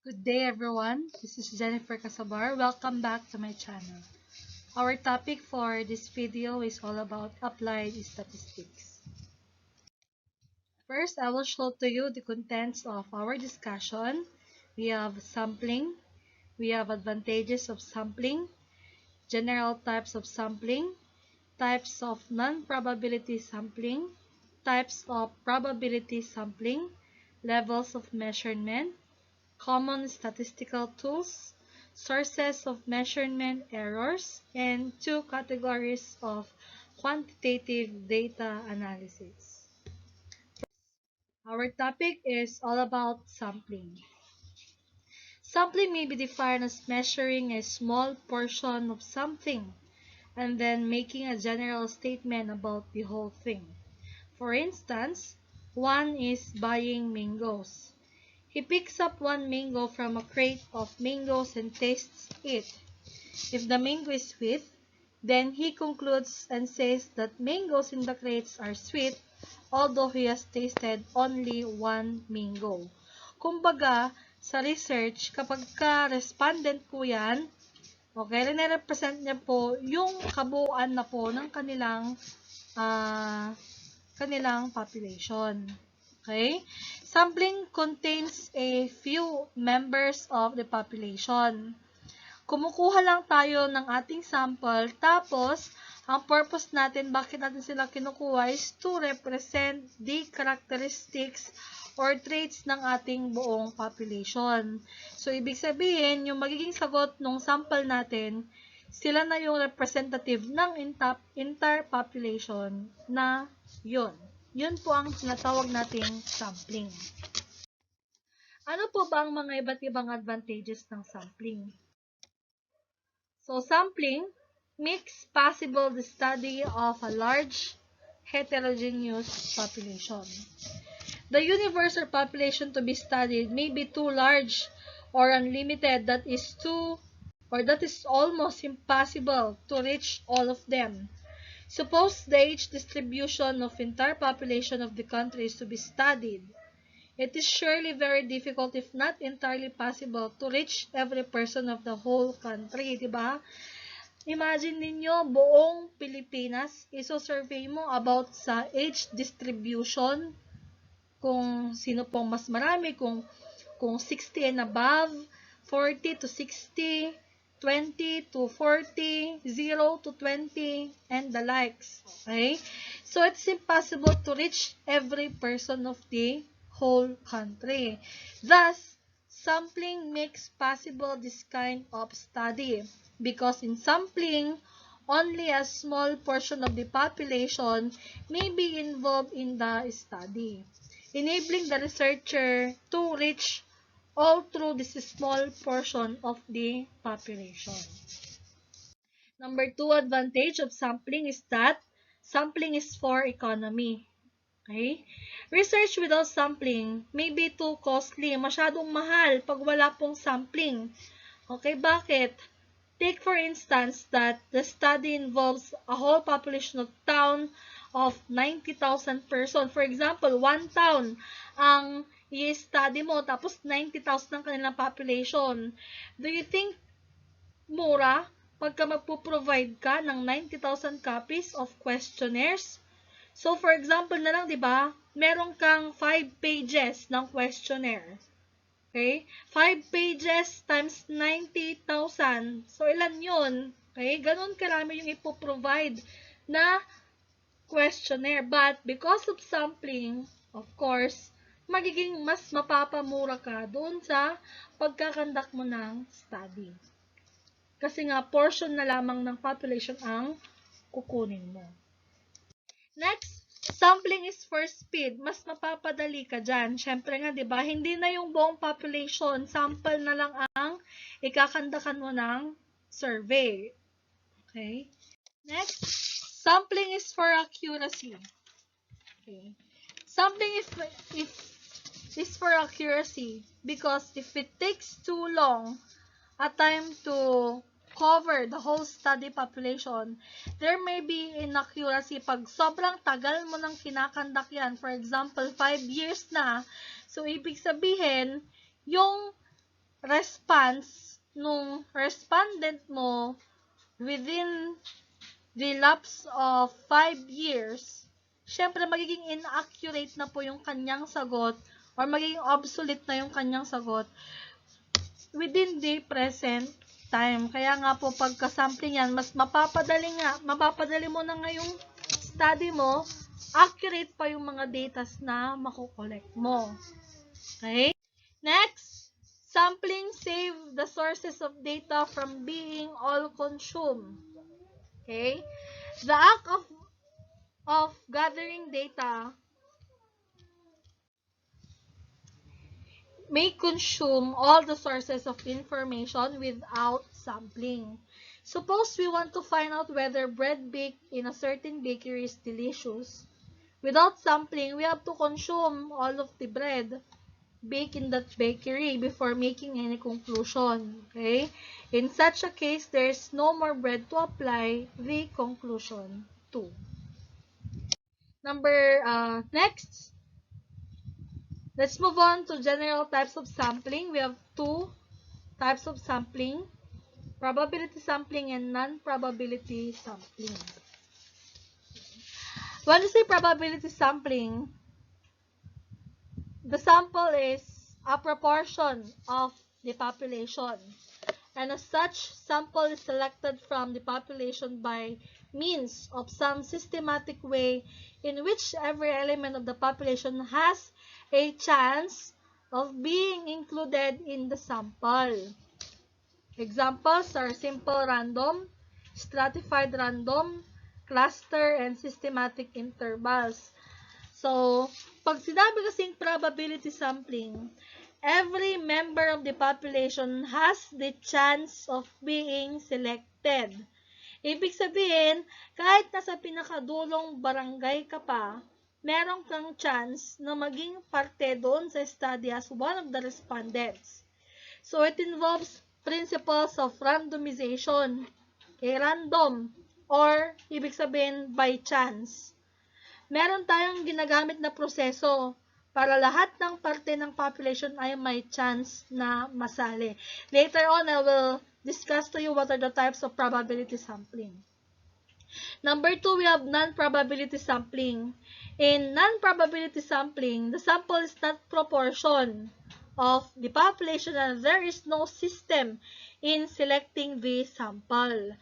Good day, everyone. This is Jennifer Casabar. Welcome back to my channel. Our topic for this video is all about applied statistics. First, I will show to you the contents of our discussion. We have sampling, we have advantages of sampling, general types of sampling, types of non-probability sampling, types of probability sampling, levels of measurement, common statistical tools, sources of measurement errors, and two categories of quantitative data analysis. Our topic is all about sampling. Sampling may be defined as measuring a small portion of something and then making a general statement about the whole thing. For instance, one is buying mangoes. He picks up one mango from a crate of mangoes and tastes it. If the mango is sweet, then he concludes and says that mangoes in the crates are sweet, although he has tasted only one mango. Kumbaga, sa research, kapag ka-respondent po yan, okay, nire-represent niya po yung kabuuan na po ng kanilang population. Okay? Sampling contains a few members of the population. Kumukuha lang tayo ng ating sample, tapos, ang purpose natin, bakit natin sila kinukuha is to represent the characteristics or traits ng ating buong population. So, ibig sabihin, yung magiging sagot ng sample natin, sila na yung representative ng entire population na yun. Yun po ang tinatawag nating sampling. Ano po ba ang mga iba't ibang advantages ng sampling? So, sampling makes possible the study of a large heterogeneous population. The universe or population to be studied may be too large or unlimited that is almost impossible to reach all of them. Suppose the age distribution of entire population of the country is to be studied. It is surely very difficult if not entirely possible to reach every person of the whole country, di ba? Imagine ninyo, buong Pilipinas, iso-survey mo about sa age distribution, kung sino pong mas marami, kung 60 and above, 40 to 60, 20 to 40, 0 to 20, and the likes. Okay? So, it's impossible to reach every person of the whole country. Thus, sampling makes possible this kind of study because in sampling, only a small portion of the population may be involved in the study, enabling the researcher to reach all through this small portion of the population. Number 2 advantage of sampling is that sampling is for economy. Okay? Research without sampling may be too costly, masyadong mahal pag wala pong sampling. Okay, bakit? Take for instance that the study involves a whole population of town of 90,000 person. For example, one town ang i-study mo, tapos 90,000 ang kanilang population. Do you think mura pagka magpo-provide ka ng 90,000 copies of questionnaires? So, for example na lang, di ba, meron kang 5 pages ng questionnaire. Okay? 5 pages times 90,000. So, ilan yun? Okay? Ganon karami yung ipoprovide na questionnaire. But, because of sampling, of course, magiging mas mapapamura ka doon sa pagkakandak mo ng study. Kasi nga, portion na lamang ng population ang kukunin mo. Next, sampling is for speed. Mas mapapadali ka dyan. Siyempre nga, di ba, hindi na yung buong population. Sample na lang ang ikakandakan mo ng survey. Okay? Next, sampling is for accuracy. Okay? Sampling is for accuracy because if it takes too long a time to cover the whole study population, there may be inaccuracy pag sobrang tagal mo nang kinakandak yan. For example, 5 years na. So, ibig sabihin, yung response nung respondent mo within the lapse of 5 years, syempre magiging inaccurate na po yung kanyang sagot or magiging obsolete na yung kanyang sagot within the present time. Kaya nga po pagka-sampling yan, mas mapapadali mo na ngayong study mo, accurate pa yung mga datas na makukolect mo. Okay? Next, sampling save the sources of data from being all consumed. Okay? The act of gathering data may consume all the sources of information without sampling. Suppose we want to find out whether bread baked in a certain bakery is delicious. Without sampling, we have to consume all of the bread baked in that bakery before making any conclusion. Okay? In such a case, there is no more bread to apply the conclusion to. Next, let's move on to general types of sampling. We have two types of sampling, probability sampling and non-probability sampling. When you say probability sampling, the sample is a proportion of the population. And as such, sample is selected from the population by means of some systematic way in which every element of the population has a chance of being included in the sample. Examples are simple random, stratified random, cluster, and systematic intervals. So, pag sinabi kasing probability sampling, every member of the population has the chance of being selected. Ibig sabihin, kahit nasa pinakadulong barangay ka pa, meron kang chance na maging parte doon sa study as one of the respondents. So, it involves principles of randomization, random, or ibig sabihin by chance. Meron tayong ginagamit na proseso para lahat ng parte ng population ay may chance na masali. Later on, I will discuss to you what are the types of probability sampling. Number 2, we have non-probability sampling. In non-probability sampling, the sample is not proportion of the population and there is no system in selecting the sample.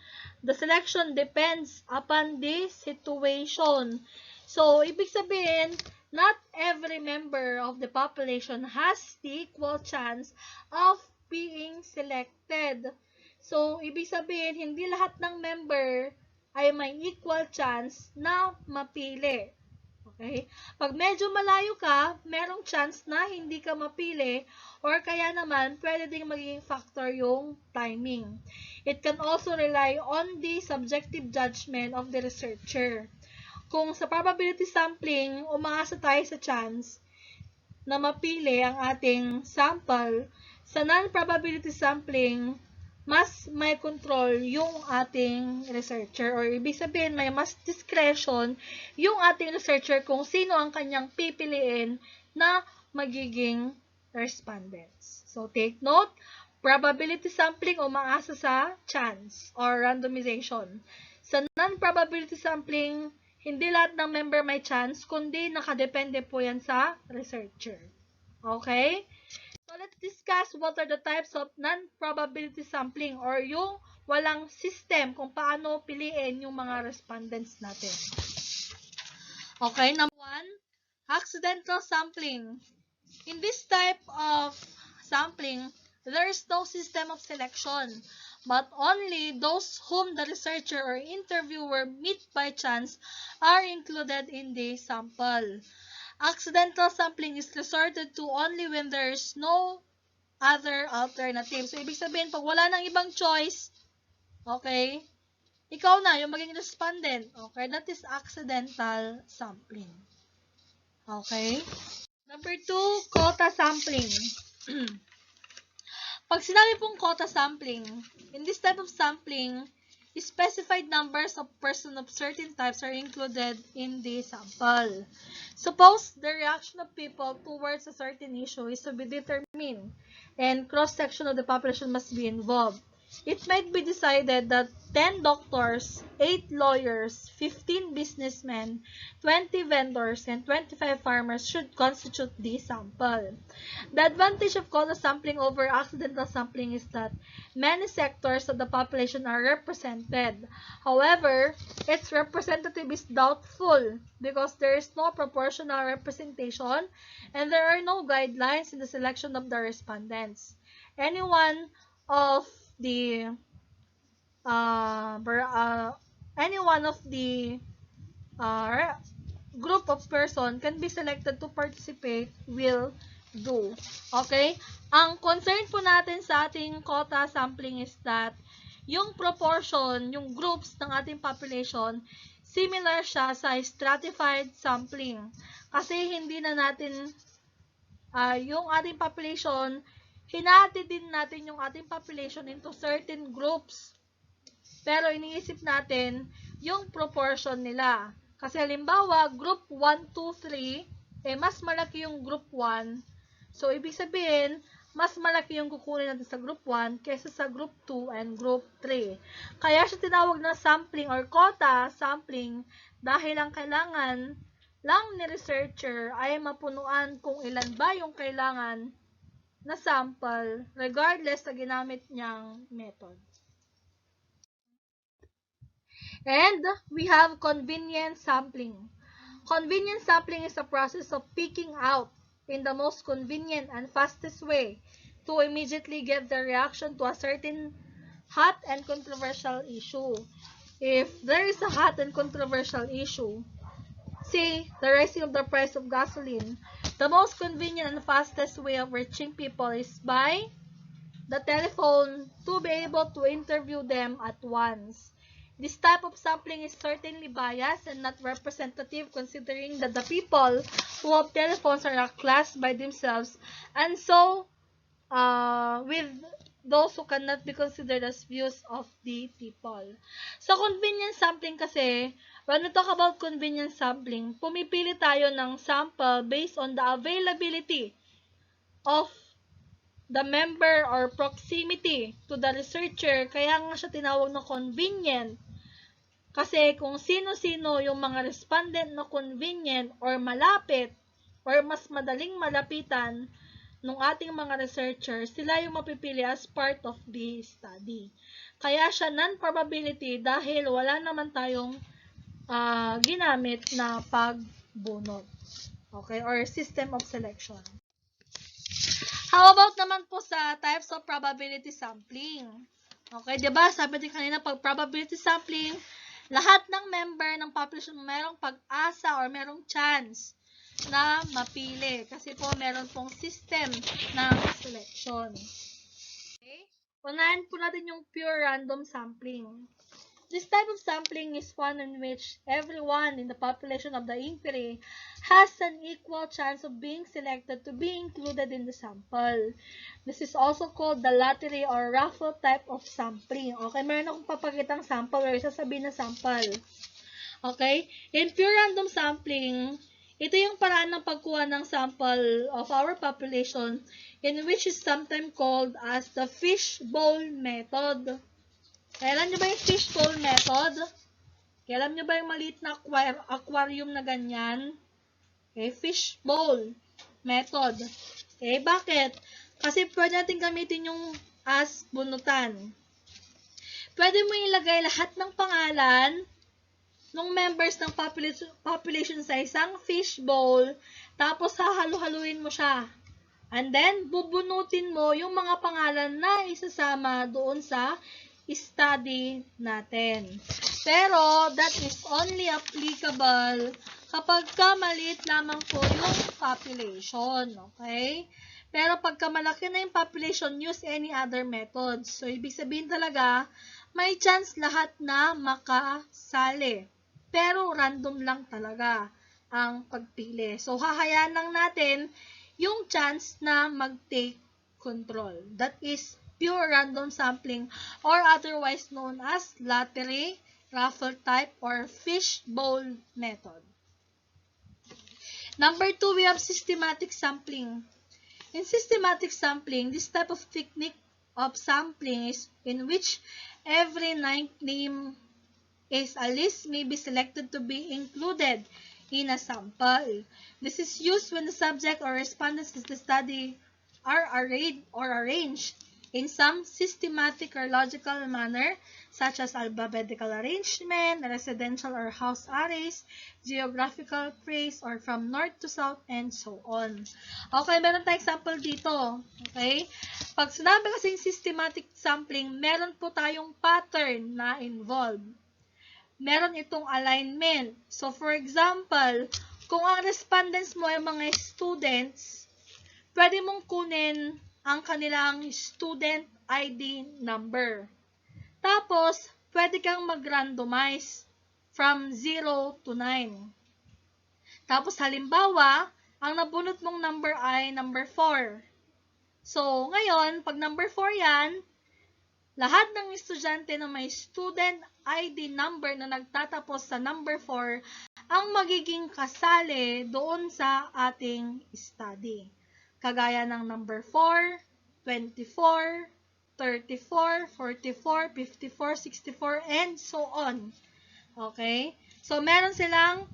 The selection depends upon the situation. So, ibig sabihin, not every member of the population has the equal chance of being selected. So, ibig sabihin, hindi lahat ng member ay may equal chance na mapili. Okay? Pag medyo malayo ka, merong chance na hindi ka mapili or kaya naman, pwede ding maging factor yung timing. It can also rely on the subjective judgment of the researcher. Kung sa probability sampling, umaasa tayo sa chance na mapili ang ating sample, sa non-probability sampling, mas may control yung ating researcher or ibig sabihin may mas discretion yung ating researcher kung sino ang kanyang pipiliin na magiging respondents. So, take note, probability sampling umaasa sa chance or randomization. Sa non-probability sampling, hindi lahat ng member may chance, kundi nakadepende po yan sa researcher. Okay? So, let's discuss what are the types of non-probability sampling or yung walang system kung paano piliin yung mga respondents natin. Okay, number 1, accidental sampling. In this type of sampling, there is no system of selection, but only those whom the researcher or interviewer meet by chance are included in the sample. Accidental sampling is resorted to only when there is no other alternative. So, ibig sabihin, pag wala nang ibang choice, okay, ikaw na yung maging respondent. Okay, that is accidental sampling. Okay? Number 2, quota sampling. Pag sinabi pong quota sampling, in this type of sampling, specified numbers of persons of certain types are included in the sample. Suppose the reaction of people towards a certain issue is to be determined and cross-section of the population must be involved. It might be decided that 10 doctors, 8 lawyers, 15 businessmen, 20 vendors, and 25 farmers should constitute the sample. The advantage of quota sampling over accidental sampling is that many sectors of the population are represented. However, its representative is doubtful because there is no proportional representation and there are no guidelines in the selection of the respondents. Any one of the uh, any one of the uh, group of person can be selected to participate will do. Okay? Ang concern po natin sa ating quota sampling is that yung proportion, yung groups ng ating population, similar siya sa stratified sampling. Kasi hindi na natin yung ating population, hinati din natin yung ating population into certain groups. Pero iniisip natin yung proportion nila. Kasi halimbawa, group 1, 2, 3, mas malaki yung group 1. So, ibig sabihin, mas malaki yung kukunin natin sa group 1 kaysa sa group 2 and group 3. Kaya siya tinawag na sampling or quota sampling dahil ang kailangan lang ni researcher ay mapunuan kung ilan ba yung kailangan na sample regardless sa ginamit niyang method. And we have convenient sampling. Convenient sampling is a process of picking out in the most convenient and fastest way to immediately get the reaction to a certain hot and controversial issue. If there is a hot and controversial issue, say, the rising of the price of gasoline, the most convenient and fastest way of reaching people is by the telephone to be able to interview them at once. This type of sampling is certainly biased and not representative considering that the people who have telephones are a class by themselves and so with those who cannot be considered as views of the people. Sa convenience sampling kasi, when we talk about convenience sampling, pumipili tayo ng sample based on the availability of the member or proximity to the researcher. Kaya nga siya tinawag na convenient. Kasi kung sino-sino yung mga respondent na convenient or malapit or mas madaling malapitan ng ating mga researchers, sila yung mapipili as part of the study. Kaya siya non-probability dahil wala naman tayong ginamit na pagbunot. Okay? Or system of selection. How about naman po sa types of probability sampling? Okay, diba? Sabi din kanina, pag probability sampling, lahat ng member ng population merong pag-asa or merong chance na mapili. Kasi po, meron pong system ng selection. Okay? Unahin po natin yung pure random sampling. This type of sampling is one in which everyone in the population of the inquiry has an equal chance of being selected to be included in the sample. This is also called the lottery or raffle type of sampling. Okay, meron akong papakitang sample or sasabihin na sample. Okay? In pure random sampling, ito yung paraan ng pagkuha ng sample of our population in which is sometimes called as the fishbowl method. Alam nyo ba yung fishbowl method? Alam nyo ba yung maliit na aquarium na ganyan? Okay, fishbowl method. Okay, bakit? Kasi pwede natin gamitin yung as bunutan. Pwede mo ilagay lahat ng pangalan ng members ng population sa isang fishbowl, tapos hahalu-haluin mo siya. And then, bubunutin mo yung mga pangalan na isasama doon sa study natin. Pero, that is only applicable kapag maliit lamang po yung population. Okay? Pero pagka malaki na yung population, use any other methods. So, ibig sabihin talaga, may chance lahat na makasali. Pero, random lang talaga ang pagpili. So, hahayaan lang natin yung chance na mag-take control. That is pure random sampling or otherwise known as lottery, raffle type, or fishbowl method. Number 2, we have systematic sampling. In systematic sampling, this type of technique of sampling is in which every ninth name is a list may be selected to be included in a sample. This is used when the subject or respondents in the study are arrayed or arranged in some systematic or logical manner, such as alphabetical arrangement, residential or house arrays, geographical phrase, or from north to south, and so on. Okay, meron tayong example dito. Okay? Pag sinabi kasing systematic sampling, meron po tayong pattern na involved. Meron itong alignment. So, for example, kung ang respondents mo ay mga students, pwede mong kunin ang kanilang student ID number. Tapos, pwede kang mag-randomize from 0 to 9. Tapos, halimbawa, ang nabunot mong number ay number 4. So, ngayon, pag number 4 yan, lahat ng estudyante na may student ID number na nagtatapos sa number 4 ang magiging kasali doon sa ating study. Kagaya ng number 4, 24, 34, 44, 54, 64, and so on. Okay? So, meron silang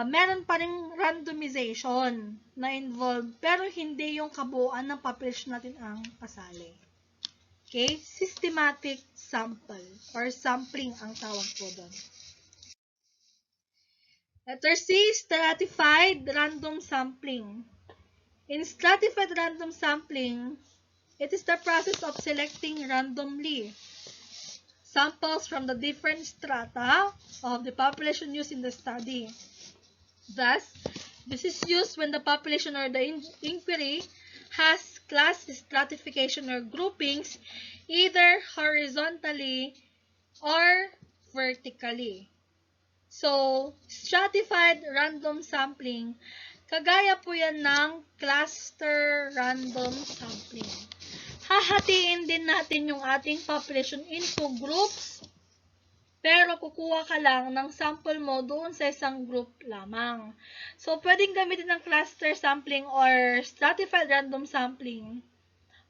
meron pa rin randomization na involved, pero hindi yung kabuuan ng population natin ang kasali. Okay? Systematic sample or sampling ang tawag po doon. Letter C, stratified random sampling. In stratified random sampling, it is the process of selecting randomly samples from the different strata of the population used in the study. Thus, this is used when the population or the inquiry has class stratification or groupings either horizontally or vertically. So, stratified random sampling, kagaya po yan ng cluster random sampling. Hahatiin din natin yung ating population into groups, pero kukuha ka lang ng sample mo doon sa isang group lamang. So, pwedeng gamitin ng cluster sampling or stratified random sampling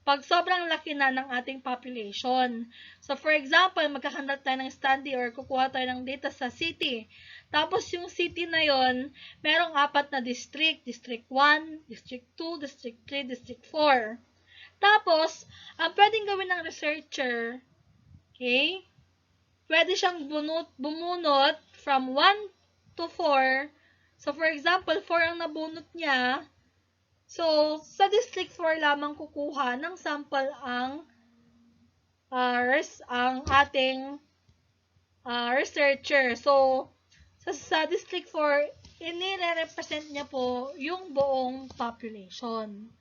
pag sobrang laki na ng ating population. So, for example, magkakandak tayo ng study or kukuha tayo ng data sa city. Tapos, yung city na yon, merong 4 na district. District 1, District 2, District 3, District 4. Tapos, ang pwedeng gawin ng researcher, okay, pwede siyang bumunot from 1 to 4. So, for example, 4 ang nabunot niya. So, sa District 4 lamang kukuha ng sample ang ating researcher. So, sa District 4, inire-represent niya po yung buong population.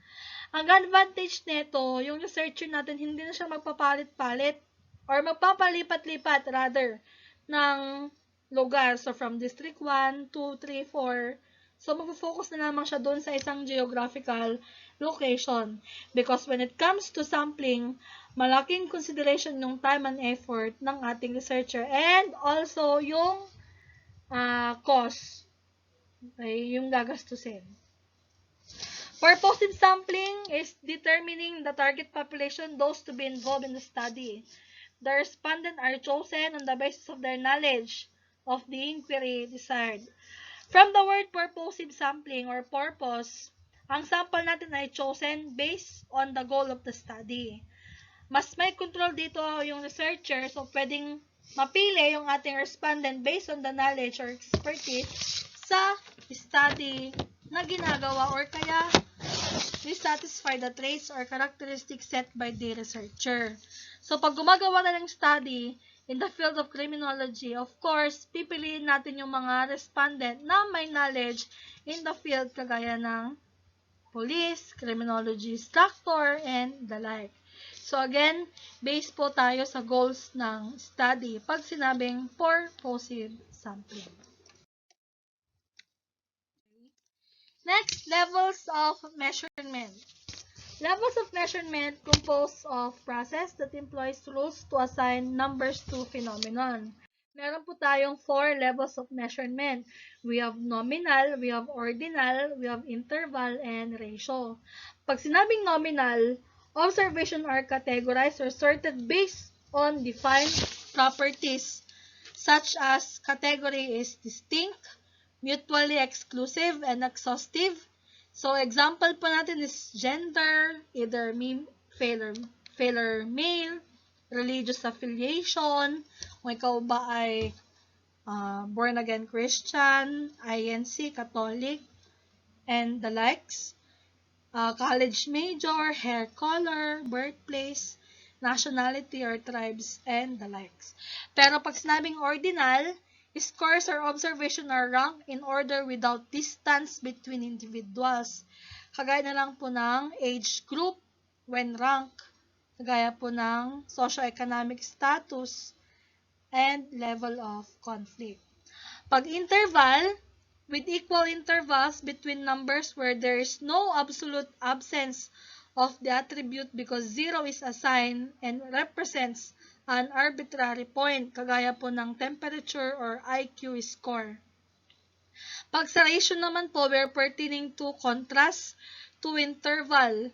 Ang advantage nito, yung researcher natin, hindi na siya magpapalit-palit or magpapalipat-lipat rather ng lugar. So, from District 1, 2, 3, 4, so, mag-focus na naman siya doon sa isang geographical location. Because when it comes to sampling, malaking consideration yung time and effort ng ating researcher and also yung cost. Okay, yung gagastusin. Purposive sampling is determining the target population, those to be involved in the study. The respondents are chosen on the basis of their knowledge of the inquiry desired. From the word purposive sampling or purpose, ang sample natin ay chosen based on the goal of the study. Mas may control dito yung researcher, so pwedeng mapili yung ating respondent based on the knowledge or expertise sa study na ginagawa or kaya we satisfy the traits or characteristics set by the researcher. So, pag gumagawa na ng study in the field of criminology, of course, pipiliin natin yung mga respondent na may knowledge in the field kagaya ng police, criminology instructor, and the like. So, again, based po tayo sa goals ng study pag sinabing purposive sampling. Next, levels of measurement. Levels of measurement compose of process that employs rules to assign numbers to phenomenon. Meron po tayong 4 levels of measurement. We have nominal, we have ordinal, we have interval, and ratio. Pag sinabing nominal, observation are categorized or sorted based on defined properties such as category is distinct, mutually exclusive, and exhaustive. So, example po natin is gender, either failure male, religious affiliation, kung ikaw ba ay born again Christian, INC, Catholic, and the likes. College major, hair color, birthplace, nationality or tribes, and the likes. Pero pag sinabing ordinal, scores or observation are ranked in order without distance between individuals. Kagaya na lang po ng age group when ranked. Kagaya po ng socioeconomic status and level of conflict. Pag interval, with equal intervals between numbers where there is no absolute absence of the attribute because 0 is assigned and represents an arbitrary point, kagaya po ng temperature or IQ score. Pag sa ratio naman po, we're pertaining to contrast to interval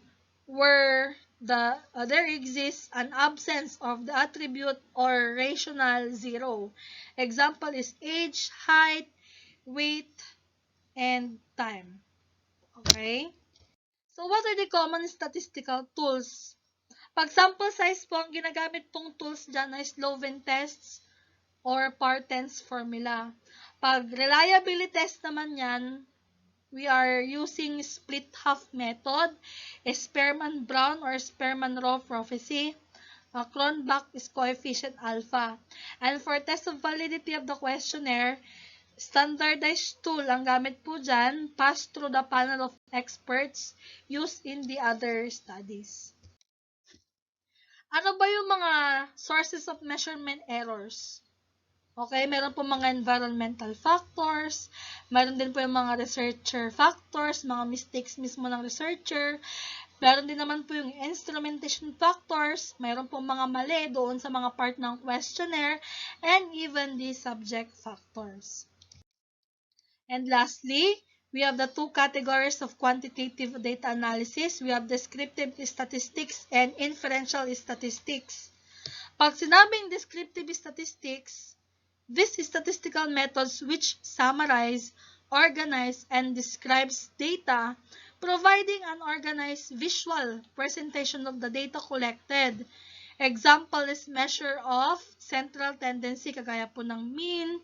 where there exists an absence of the attribute or rational 0. Example is age, height, weight, and time. Okay? So, what are the common statistical tools? Pag sample size po, ang ginagamit pong tools dyan ay Sloven tests or Parten's formula. Pag reliability test naman yan, we are using split half method, Spearman-Brown or Spearman-Rowe prophecy, Cronbach is coefficient alpha. And for test of validity of the questionnaire, standardized tool ang gamit po dyan, passed through the panel of experts used in the other studies. Ano ba yung mga sources of measurement errors? Okay, meron po mga environmental factors, meron din po yung mga researcher factors, mga mistakes mismo ng researcher, meron din naman po yung instrumentation factors, meron po mga mali doon sa mga part ng questionnaire, and even the subject factors. And lastly, we have the two categories of quantitative data analysis. We have descriptive statistics and inferential statistics. Pag sinabing descriptive statistics, these statistical methods which summarize, organize, and describes data, providing an organized visual presentation of the data collected. Example is measure of central tendency, kagaya po ng mean,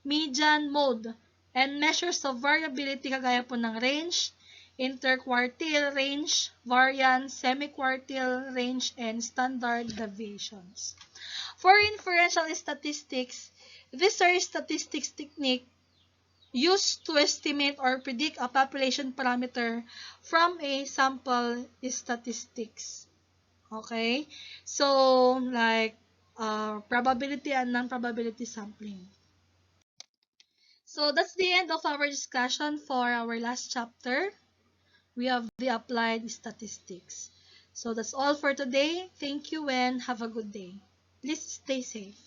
median, mode, and measures of variability, kagaya po ng range, interquartile range, variance, semi-quartile range, and standard deviations. For inferential statistics, these are statistics technique used to estimate or predict a population parameter from a sample statistics. Okay? So, like probability and non-probability sampling. So, that's the end of our discussion for our last chapter. We have the applied statistics. So, that's all for today. Thank you and have a good day. Please stay safe.